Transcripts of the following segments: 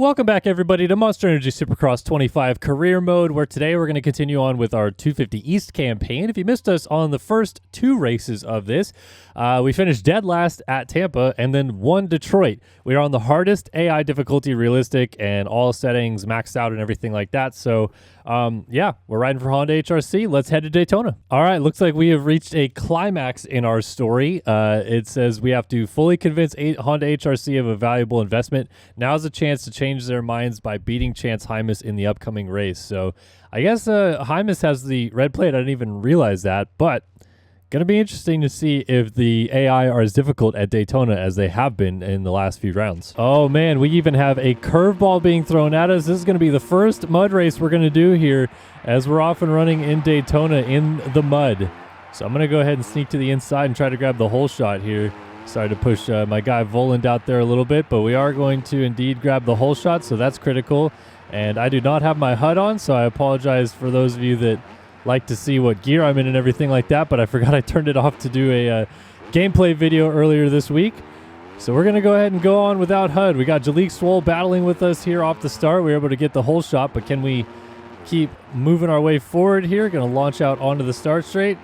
Welcome back, everybody, to Monster Energy Supercross 25 Career Mode, where today we're going to continue on with our 250 East campaign. If you missed us on the first two races of this, we finished dead last at Tampa and then won Detroit. We are on the hardest AI difficulty, realistic, and all settings maxed out and everything like that. So, yeah, we're riding for Honda HRC. Let's head to Daytona. All right, looks like we have reached a climax in our story. It says we have to fully convince Honda HRC of a valuable investment. Now's a chance to change their minds by beating Chance Hymas in the upcoming race. So I guess Hymas has the red plate. I didn't even realize that, but going to be interesting to see if the AI are as difficult at Daytona as they have been in the last few rounds. Oh man, we even have a curveball being thrown at us. This is going to be the first mud race we're going to do here, as we're off and running in Daytona in the mud. So I'm going to go ahead and sneak to the inside and try to grab the whole shot here. Sorry to push my guy Voland out there a little bit, but we are going to indeed grab the whole shot, so that's critical. And I do not have my HUD on, so I apologize for those of you that like to see what gear I'm in and everything like that, but I forgot I turned it off to do a gameplay video earlier this week. So we're going to go ahead and go on without HUD. We got Jalik Swole battling with us here off the start. We were able to get the whole shot, but can we keep moving our way forward here? Going to launch out onto the start straight.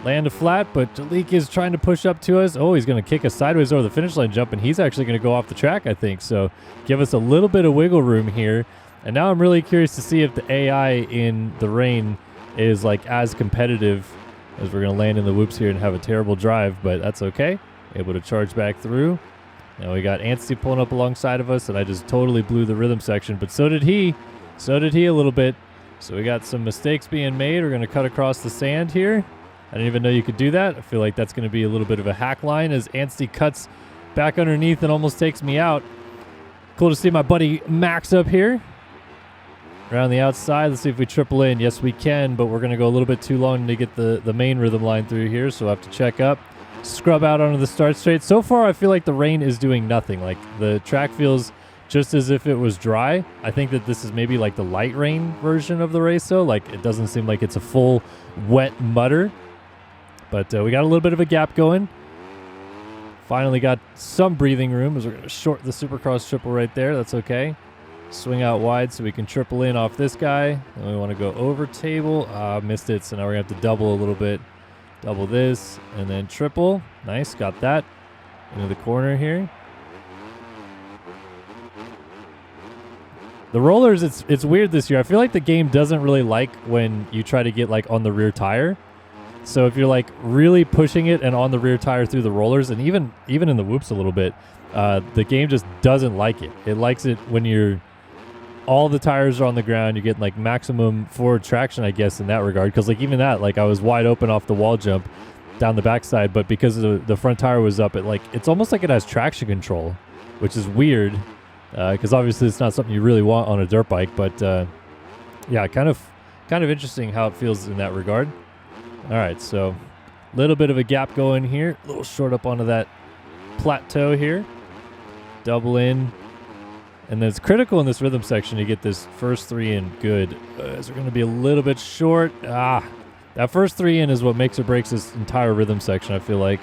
Land a flat, but Jalik is trying to push up to us. Oh, he's going to kick us sideways over the finish line jump, and he's actually going to go off the track, I think. So give us a little bit of wiggle room here. And now I'm really curious to see if the AI in the rain is like as competitive, as we're going to land in the whoops here and have a terrible drive, but that's okay. Able to charge back through. Now we got Anstey pulling up alongside of us, and I just totally blew the rhythm section, but so did he. So did he a little bit. So we got some mistakes being made. We're going to cut across the sand here. I didn't even know you could do that. I feel like that's going to be a little bit of a hack line as Anstey cuts back underneath and almost takes me out. Cool to see my buddy Max up here. Around the outside, let's see if we triple in. Yes, we can, but we're going to go a little bit too long to get the main rhythm line through here, so we'll have to check up. Scrub out onto the start straight. So far, I feel like the rain is doing nothing. Like, the track feels just as if it was dry. I think that this is maybe like the light rain version of the race, though. Like, it doesn't seem like it's a full wet mutter. But we got a little bit of a gap going. Finally got some breathing room as we're going to short the Supercross triple right there. That's okay. Swing out wide so we can triple in off this guy. And we want to go over table. Missed it, so now we're going to have to double a little bit. Double this, and then triple. Nice, got that. Into the corner here. The rollers, it's weird this year. I feel like the game doesn't really like when you try to get like on the rear tire. So if you're like really pushing it and on the rear tire through the rollers, and even in the whoops a little bit, the game just doesn't like it. It likes it when all the tires are on the ground. You're getting like maximum forward traction, I guess, in that regard. Because like even that, like I was wide open off the wall jump down the backside, but because the front tire was up, it's almost like it has traction control, which is weird. Because obviously it's not something you really want on a dirt bike, but yeah, kind of interesting how it feels in that regard. All right, so a little bit of a gap going here. A little short up onto that plateau here. Double in. And then it's critical in this rhythm section to get this first three in good. As we're going to be a little bit short. That first three in is what makes or breaks this entire rhythm section, I feel like.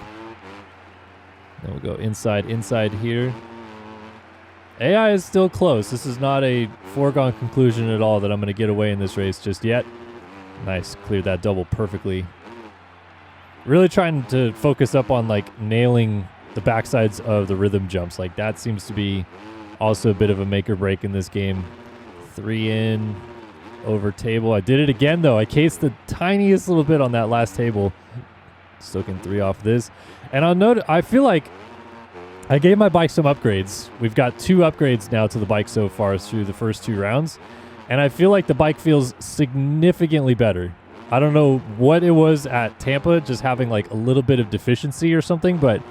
Then we'll go inside here. AI is still close. This is not a foregone conclusion at all that I'm going to get away in this race just yet. Nice, cleared that double perfectly. Really trying to focus up on like nailing the backsides of the rhythm jumps. Like that seems to be also a bit of a make or break in this game. 3 in, over table. I did it again though. I cased the tiniest little bit on that last table. Still can 3 off this. And I'll note, I feel like I gave my bike some upgrades. We've got 2 upgrades now to the bike so far through the first 2 rounds. And I feel like the bike feels significantly better. I don't know what it was at Tampa, just having like a little bit of deficiency or something, but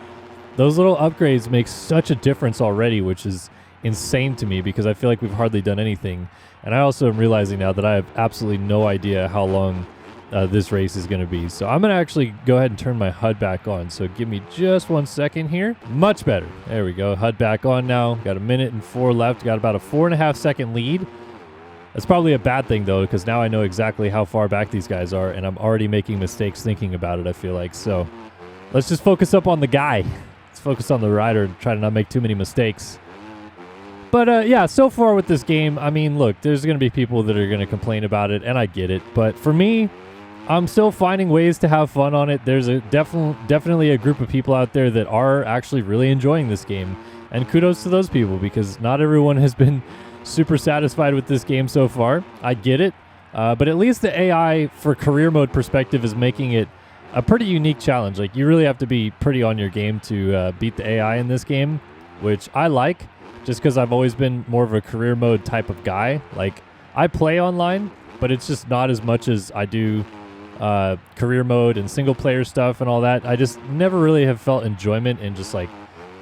those little upgrades make such a difference already, which is insane to me because I feel like we've hardly done anything. And I also am realizing now that I have absolutely no idea how long this race is going to be. So I'm going to actually go ahead and turn my HUD back on. So give me just 1 second here. Much better. There we go. HUD back on now. Got 1 minute and 4 left. Got about a 4.5 second lead. That's probably a bad thing, though, because now I know exactly how far back these guys are, and I'm already making mistakes thinking about it, I feel like. So let's just focus up on the guy. Let's focus on the rider and try to not make too many mistakes. But yeah, so far with this game, I mean, look, there's going to be people that are going to complain about it, and I get it. But for me, I'm still finding ways to have fun on it. There's a definitely a group of people out there that are actually really enjoying this game. And kudos to those people, because not everyone has been super satisfied with this game so far. I get it. But at least the AI for career mode perspective is making it a pretty unique challenge. Like, you really have to be pretty on your game to beat the AI in this game, which I like, just because I've always been more of a career mode type of guy. Like, I play online, but it's just not as much as I do career mode and single player stuff and all that. I just never really have felt enjoyment in just like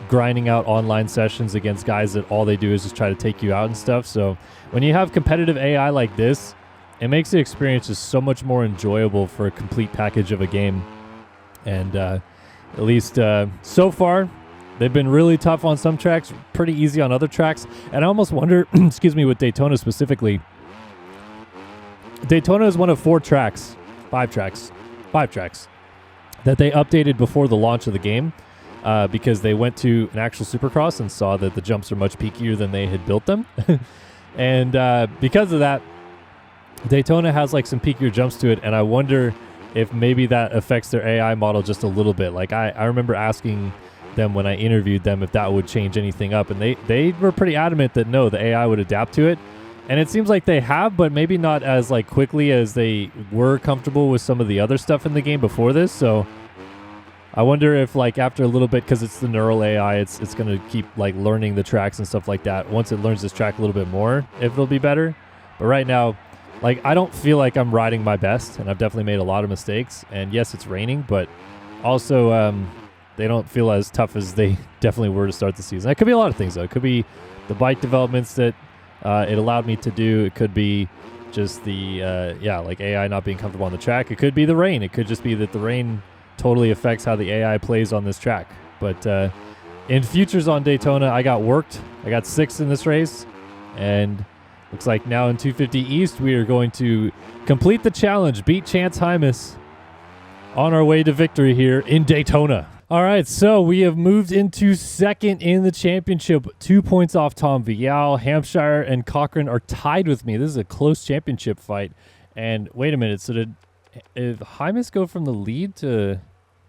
grinding out online sessions against guys that all they do is just try to take you out and stuff. So when you have competitive AI like this, it makes the experience just so much more enjoyable for a complete package of a game. And at least so far, they've been really tough on some tracks, pretty easy on other tracks. And I almost wonder, excuse me, with Daytona specifically, Daytona is one of five tracks that they updated before the launch of the game because they went to an actual Supercross and saw that the jumps are much peakier than they had built them. And because of that, Daytona has like some peakier jumps to it, and I wonder if maybe that affects their AI model just a little bit. Like I remember asking them when I interviewed them if that would change anything up, and they were pretty adamant that no, the AI would adapt to it. And it seems like they have, but maybe not as like quickly as they were comfortable with some of the other stuff in the game before this. So I wonder if like after a little bit, because it's the neural AI, it's going to keep like learning the tracks and stuff like that. Once it learns this track a little bit more, if it'll be better. But right now, like, I don't feel like I'm riding my best, and I've definitely made a lot of mistakes. And yes, it's raining, but also they don't feel as tough as they definitely were to start the season. That could be a lot of things, though. It could be the bike developments that it allowed me to do. It could be just the, like AI not being comfortable on the track. It could be the rain. It could just be that the rain totally affects how the AI plays on this track. But in futures on Daytona, I got worked. I got 6th in this race, and looks like now in 250 East, we are going to complete the challenge, beat Chance Hymas on our way to victory here in Daytona. All right, so we have moved into second in the championship, 2 points off Tom Vial. Hampshire and Cochran are tied with me. This is a close championship fight. And wait a minute, so did Hymas go from the lead to...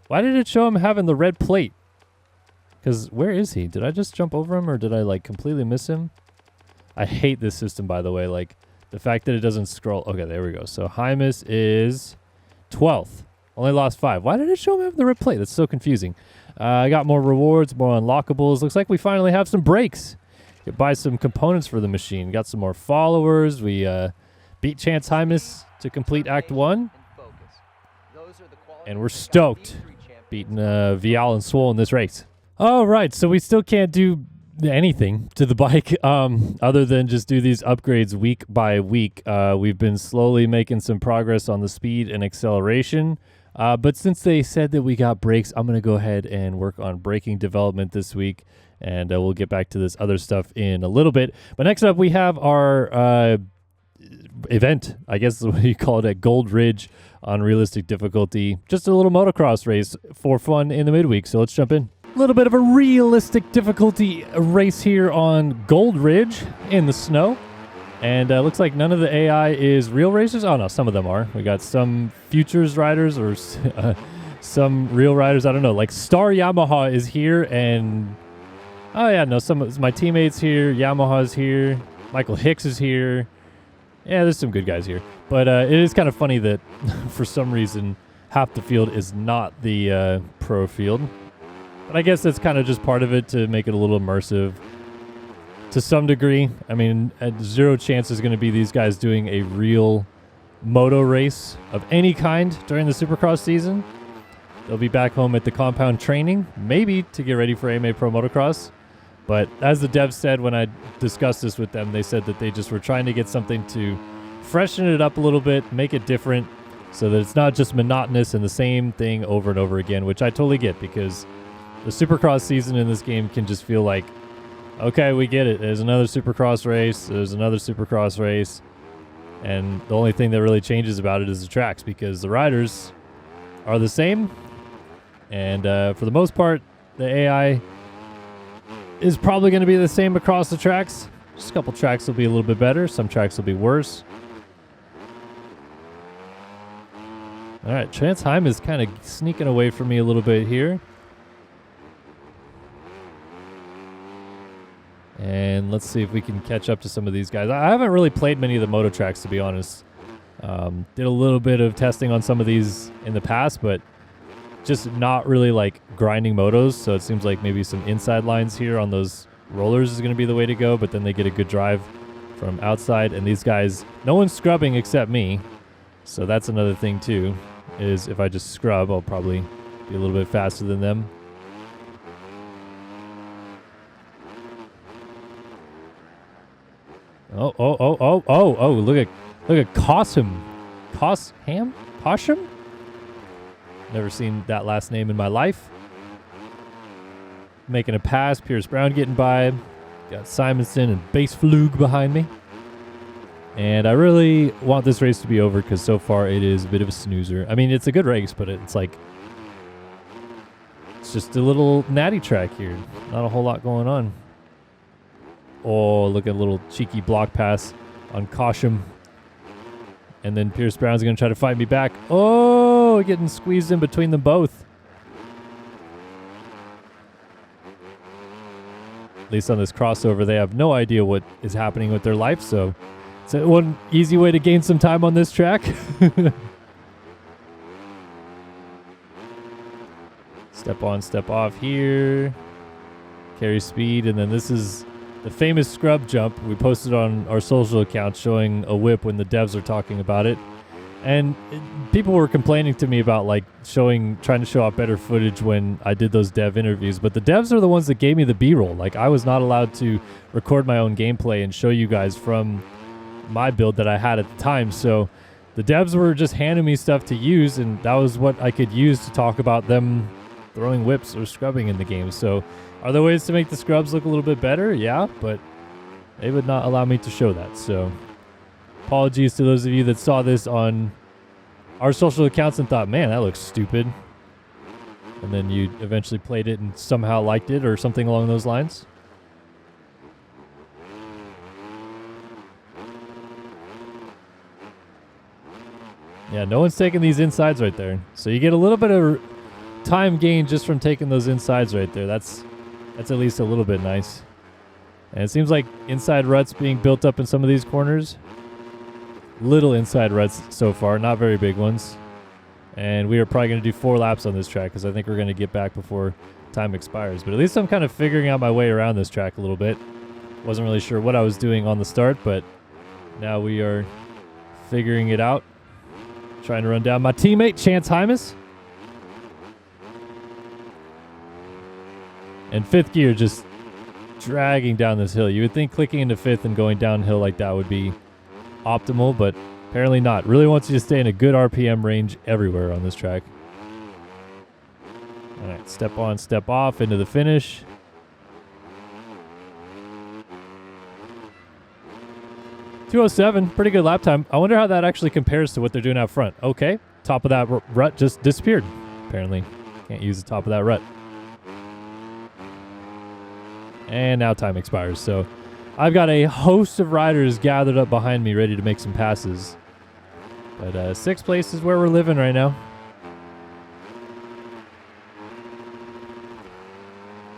Why did it show him having the red plate? Because where is he? Did I just jump over him, or did I like completely miss him? I hate this system, by the way. Like, the fact that it doesn't scroll. Okay, there we go. So Hymas is 12th. Only lost 5. Why did it show him having the red plate? That's so confusing. I got more rewards, more unlockables. Looks like we finally have some breaks. Could buy some components for the machine. Got some more followers. We beat Chance Hymas to complete Act 1. And we're stoked beating Vial and Swole in this race. All right, so we still can't do anything to the bike other than just do these upgrades week by week. We've been slowly making some progress on the speed and acceleration, but since they said that we got brakes, I'm going to go ahead and work on braking development this week, and we'll get back to this other stuff in a little bit. But next up, we have our event, I guess is what you call it, at Gold Ridge on realistic difficulty. Just a little motocross race for fun in the midweek, so let's jump in. A little bit of a realistic difficulty race here on Gold Ridge in the snow. And looks like none of the AI is real racers. Oh, no, some of them are. We got some futures riders or some real riders. I don't know. Like Star Yamaha is here, and... Oh, yeah, no, some of my teammates here. Yamaha's here. Michael Hicks is here. Yeah, there's some good guys here. But it is kind of funny that for some reason half the field is not the pro field. But I guess that's kind of just part of it to make it a little immersive to some degree. I mean, zero chance is going to be these guys doing a real moto race of any kind during the Supercross season. They'll be back home at the compound training, maybe to get ready for AMA Pro Motocross. But as the devs said when I discussed this with them, they said that they just were trying to get something to freshen it up a little bit, make it different, so that it's not just monotonous and the same thing over and over again, which I totally get, because the Supercross season in this game can just feel like, okay, we get it. There's another Supercross race. There's another Supercross race. And the only thing that really changes about it is the tracks, because the riders are the same. And for the most part, the AI is probably going to be the same across the tracks. Just a couple tracks will be a little bit better. Some tracks will be worse. All right, Chance Heim is kind of sneaking away from me a little bit here. And let's see if we can catch up to some of these guys. I haven't really played many of the moto tracks, to be honest. Did a little bit of testing on some of these in the past, but just not really like grinding motos. So it seems like maybe some inside lines here on those rollers is going to be the way to go, but then they get a good drive from outside. And these guys, no one's scrubbing except me. So that's another thing too, is if I just scrub, I'll probably be a little bit faster than them. Oh, look at Cosham. Cosham? Never seen that last name in my life. Making a pass, Pierce Brown getting by. Got Simonson and Base Flug behind me. And I really want this race to be over because so far it is a bit of a snoozer. I mean, it's a good race, but it's like, it's just a little natty track here. Not a whole lot going on. Oh, look at a little cheeky block pass on Cosham. And then Pierce Brown's going to try to fight me back. Oh, getting squeezed in between them both. At least on this crossover, they have no idea what is happening with their life. So it's one easy way to gain some time on this track. Step on, step off here. Carry speed. And then this is the famous scrub jump we posted on our social account showing a whip when the devs are talking about it. And people were complaining to me about like trying to show off better footage when I did those dev interviews. But the devs are the ones that gave me the B-roll. Like I was not allowed to record my own gameplay and show you guys from my build that I had at the time. So the devs were just handing me stuff to use, and that was what I could use to talk about them throwing whips or scrubbing in the game. So are there ways to make the scrubs look a little bit better? Yeah, but they would not allow me to show that. So apologies to those of you that saw this on our social accounts and thought, man, that looks stupid. And then you eventually played it and somehow liked it or something along those lines. Yeah, no one's taking these insides right there. So you get a little bit of time gain just from taking those insides right there. That's at least a little bit nice. And it seems like inside ruts being built up in some of these corners. Little inside ruts so far, not very big ones. And we are probably going to do 4 laps on this track because I think we're going to get back before time expires. But at least I'm kind of figuring out my way around this track a little bit. Wasn't really sure what I was doing on the start, but now we are figuring it out. Trying to run down my teammate, Chance Hymas. And 5th gear just dragging down this hill. You would think clicking into 5th and going downhill like that would be optimal, but apparently not. Really wants you to stay in a good RPM range everywhere on this track. All right, step on, step off into the finish. .207, pretty good lap time. I wonder how that actually compares to what they're doing out front. Okay, top of that rut just disappeared. Apparently, can't use the top of that rut. And now time expires. So I've got a host of riders gathered up behind me ready to make some passes. But 6th place is where we're living right now.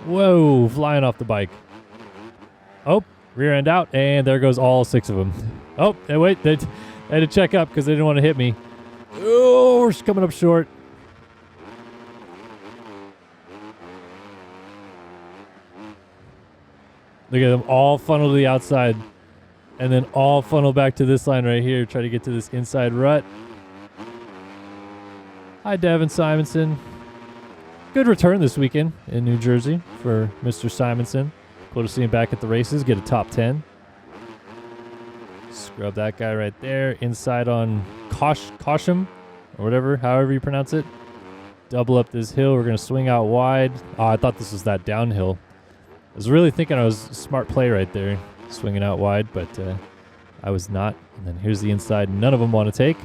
Whoa, flying off the bike. Oh, rear end out, and there goes all 6 of them. Oh, and wait, they had to check up because they didn't want to hit me. Oh, we're coming up short. Look at them all funnel to the outside and then all funnel back to this line right here. Try to get to this inside rut. Hi, Devin Simonson. Good return this weekend in New Jersey for Mr. Simonson. Cool to see him back at the races, get a top 10. Scrub that guy right there. Inside on Cosham or whatever, however you pronounce it. Double up this hill. We're going to swing out wide. Oh, I thought this was that downhill. I was really thinking I was a smart play right there, swinging out wide, but I was not. And then here's the inside none of them want to take.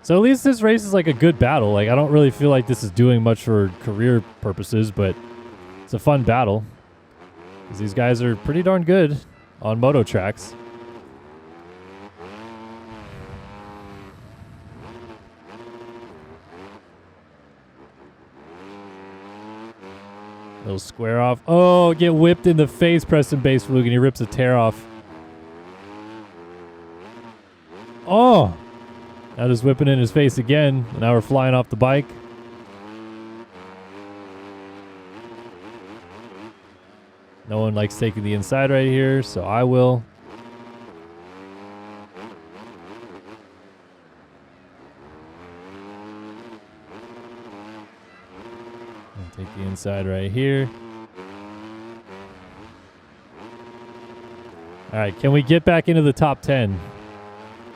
So at least this race is like a good battle. Like I don't really feel like this is doing much for career purposes, but it's a fun battle. Because these guys are pretty darn good. on moto tracks. Little square off. Oh, get whipped in the face, Preston Base Fluke, and he rips a tear off. Oh! Now just whipping in his face again. Now we're flying off the bike. No one likes taking the inside right here, so I will. I'll take the inside right here. All right, can we get back into the top 10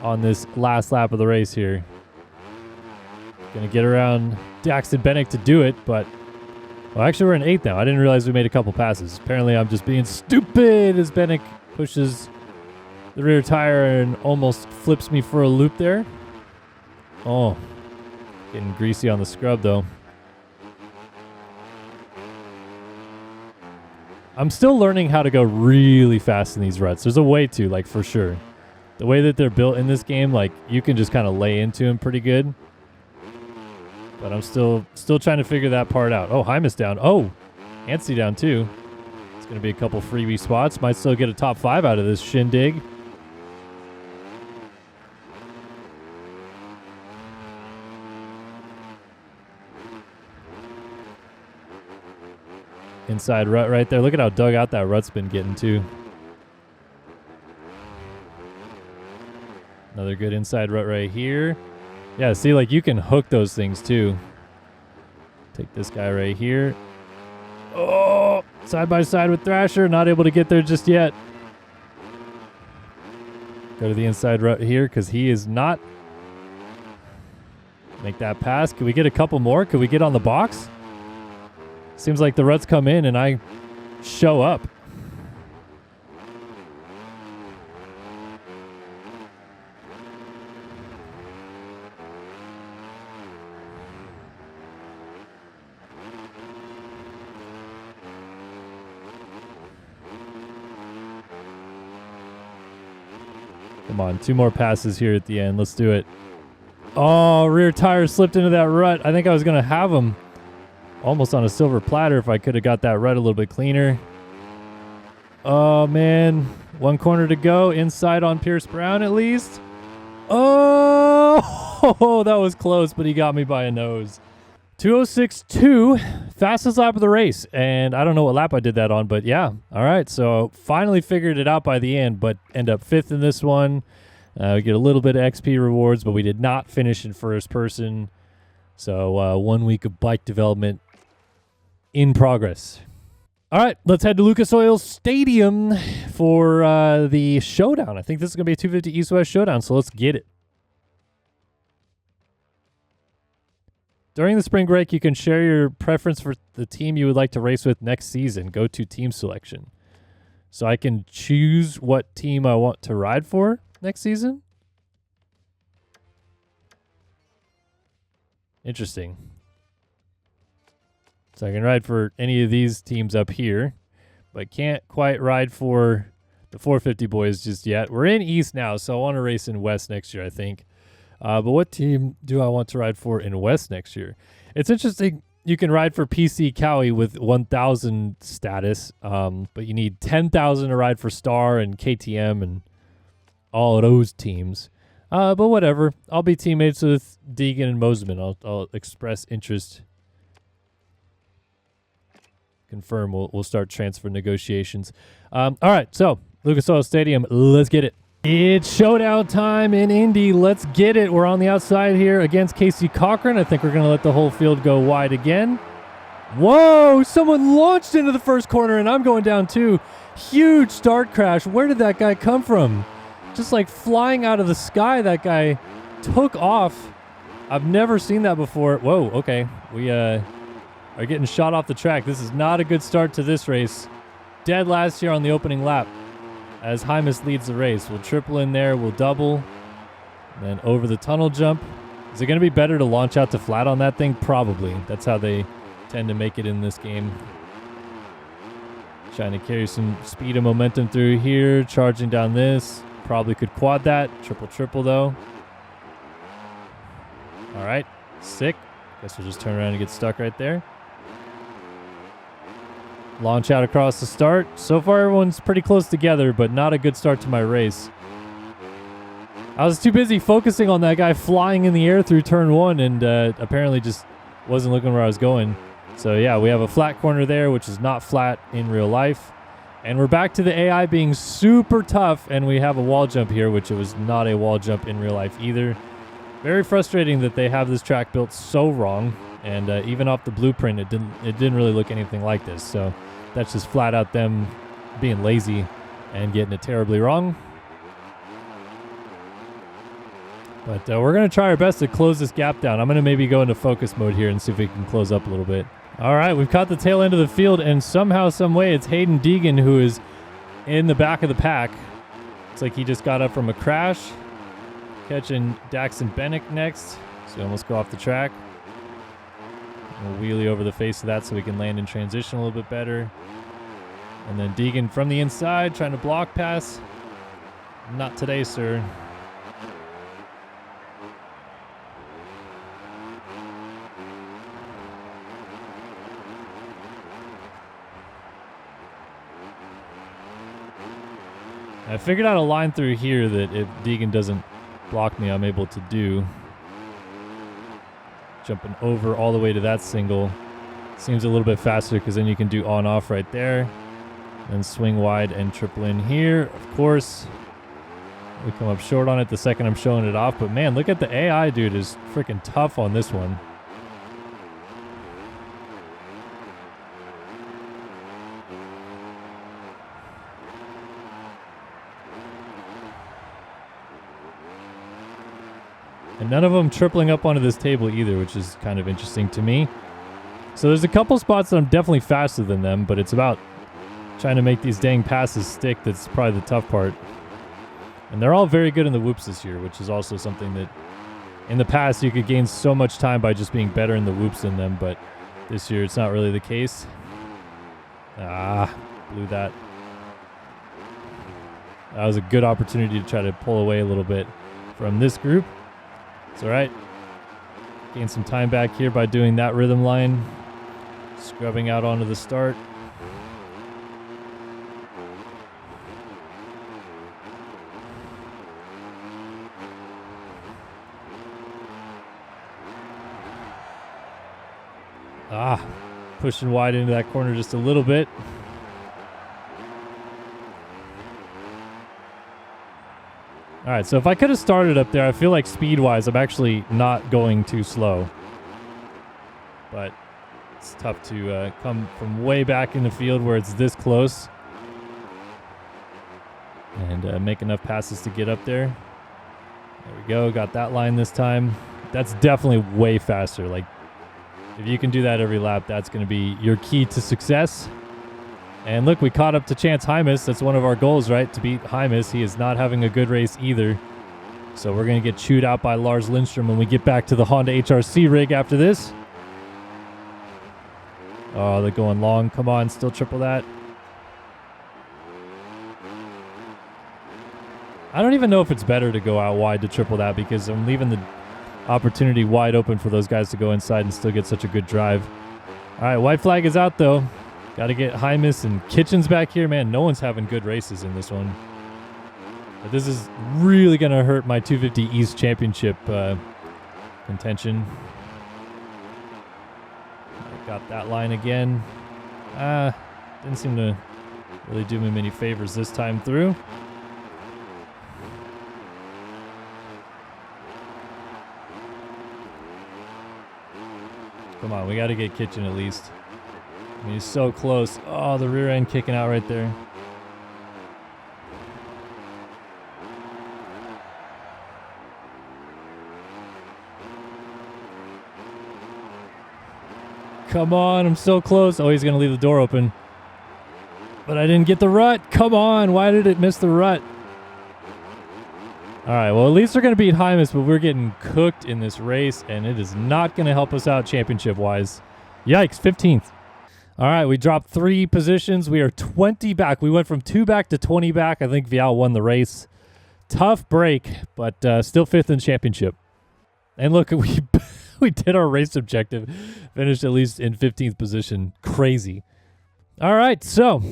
on this last lap of the race here? Gonna get around Daxton Bennick to do it, but well, actually we're in 8th now. I didn't realize we made a couple passes. Apparently I'm just being stupid as Bennick pushes the rear tire and almost flips me for a loop there. Oh, getting greasy on the scrub though. I'm still learning how to go really fast in these ruts. There's a way to, like, for sure. The way that they're built in this game, like, you can just kind of lay into them pretty good. But I'm still trying to figure that part out. Oh, Hymas down. Oh, Anstey down too. It's going to be a couple freebie spots. Might still get a top 5 out of this shindig. Inside rut right there. Look at how dug out that rut's been getting too. Another good inside rut right here. Yeah, see, like, you can hook those things too. Take this guy right here. Oh, side by side with Thrasher. Not able to get there just yet. Go to the inside rut here because he is not. Make that pass. Can we get a couple more? Could we get on the box? Seems like the ruts come in and I show up. Come on, 2 more passes here at the end. Let's do it. Oh, rear tire slipped into that rut. I think I was going to have him almost on a silver platter if I could have got that rut a little bit cleaner. Oh, man. 1 corner to go. Inside on Pierce Brown at least. Oh, that was close, but he got me by a nose. 2:06.2, fastest lap of the race. And I don't know what lap I did that on, but yeah. All right, so finally figured it out by the end, but end up 5th in this one. We get a little bit of XP rewards, but we did not finish in first person. So 1 week of bike development in progress. All right, let's head to Lucas Oil Stadium for the showdown. I think this is going to be a 250 East-West showdown, so let's get it. During the spring break, you can share your preference for the team you would like to race with next season. Go to team selection. So I can choose what team I want to ride for next season? Interesting. So I can ride for any of these teams up here, but can't quite ride for the 450 boys just yet. We're in East now, so I want to race in West next year, I think. But what team do I want to ride for in West next year? It's interesting. You can ride for PC Cowie with 1,000 status, but you need 10,000 to ride for Star and KTM and all of those teams. But whatever. I'll be teammates with Deegan and Moseman. I'll express interest. Confirm we'll start transfer negotiations. All right, so Lucas Oil Stadium, let's get it. It's showdown time in Indy. Let's get it. We're on the outside here against Casey Cochran. I think we're going to let the whole field go wide again. Whoa, someone launched into the first corner, and I'm going down too. Huge start crash. Where did that guy come from? Just like flying out of the sky, that guy took off. I've never seen that before. Whoa, okay. We are getting shot off the track. This is not a good start to this race. Dead last year on the opening lap as Hymas leads the race. We'll triple in there. We'll double. And then over the tunnel jump. Is it going to be better to launch out to flat on that thing? Probably. That's how they tend to make it in this game. Trying to carry some speed and momentum through here. Charging down this. Probably could quad that. Triple though. All right. Sick. Guess we'll just turn around and get stuck right there. Launch out across the start. So far, everyone's pretty close together, but not a good start to my race. I was too busy focusing on that guy flying in the air through turn 1 and apparently just wasn't looking where I was going. So yeah, we have a flat corner there, which is not flat in real life. And we're back to the AI being super tough, and we have a wall jump here, which it was not a wall jump in real life either. Very frustrating that they have this track built so wrong, and even off the blueprint, it didn't really look anything like this. So that's just flat out them being lazy and getting it terribly wrong. But we're going to try our best to close this gap down. I'm going to maybe go into focus mode here and see if we can close up a little bit. All right, we've caught the tail end of the field, and somehow, some way, it's Hayden Deegan who is in the back of the pack. Looks like he just got up from a crash. Catching Daxon Bennick next. So we almost go off the track. We'll wheelie over the face of that so we can land in transition a little bit better. And then Deegan from the inside trying to block pass. Not today, sir. I figured out a line through here that if Deegan doesn't block me, I'm able to do. Jumping over all the way to that single. Seems a little bit faster because then you can do on-off right there. Then swing wide and triple in here. Of course, we come up short on it the second I'm showing it off. But man, look at the AI, dude, is freaking tough on this one. And none of them tripling up onto this table either, which is kind of interesting to me. So there's a couple spots that I'm definitely faster than them, but it's about trying to make these dang passes stick that's probably the tough part. And they're all very good in the whoops this year, which is also something that in the past you could gain so much time by just being better in the whoops than them, but this year it's not really the case. Blew that. That was a good opportunity to try to pull away a little bit from this group. It's all right. Gain some time back here by doing that rhythm line. Scrubbing out onto the start. Pushing wide into that corner just a little bit. All right, so if I could have started up there, I feel like speed-wise, I'm actually not going too slow. But it's tough to come from way back in the field where it's this close and make enough passes to get up there. There we go, got that line this time. That's definitely way faster. Like, if you can do that every lap, that's going to be your key to success. And look, we caught up to Chance Hymas. That's one of our goals, right? To beat Hymas. He is not having a good race either. So we're going to get chewed out by Lars Lindstrom when we get back to the Honda HRC rig after this. Oh, they're going long. Come on, still triple that. I don't even know if it's better to go out wide to triple that because I'm leaving the opportunity wide open for those guys to go inside and still get such a good drive. All right, white flag is out, though. Got to get Hymas and Kitchens back here. Man, no one's having good races in this one. But this is really going to hurt my 250 East Championship contention. Got that line again. Didn't seem to really do me many favors this time through. Come on, we got to get Kitchen at least. He's so close. Oh, the rear end kicking out right there. Come on, I'm so close. Oh, he's going to leave the door open. But I didn't get the rut. Come on, why did it miss the rut? All right, well, at least we're going to beat Hymas, but we're getting cooked in this race, and it is not going to help us out championship-wise. Yikes, 15th. All right, we dropped 3 positions. We are 20 back. We went from 2 back to 20 back. I think Vial won the race. Tough break, but still 5th in championship. And look, we did our race objective. Finished at least in 15th position. Crazy. All right, so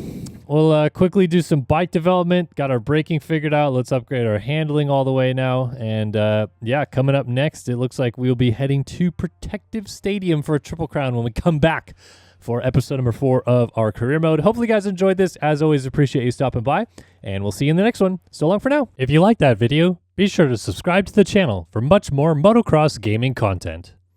we'll quickly do some bike development. Got our braking figured out. Let's upgrade our handling all the way now. And yeah, coming up next, it looks like we'll be heading to Protective Stadium for a Triple Crown when we come back for episode number 4 of our career mode. Hopefully you guys enjoyed this. As always, appreciate you stopping by, and we'll see you in the next one. So long for now. If you liked that video, be sure to subscribe to the channel for much more motocross gaming content.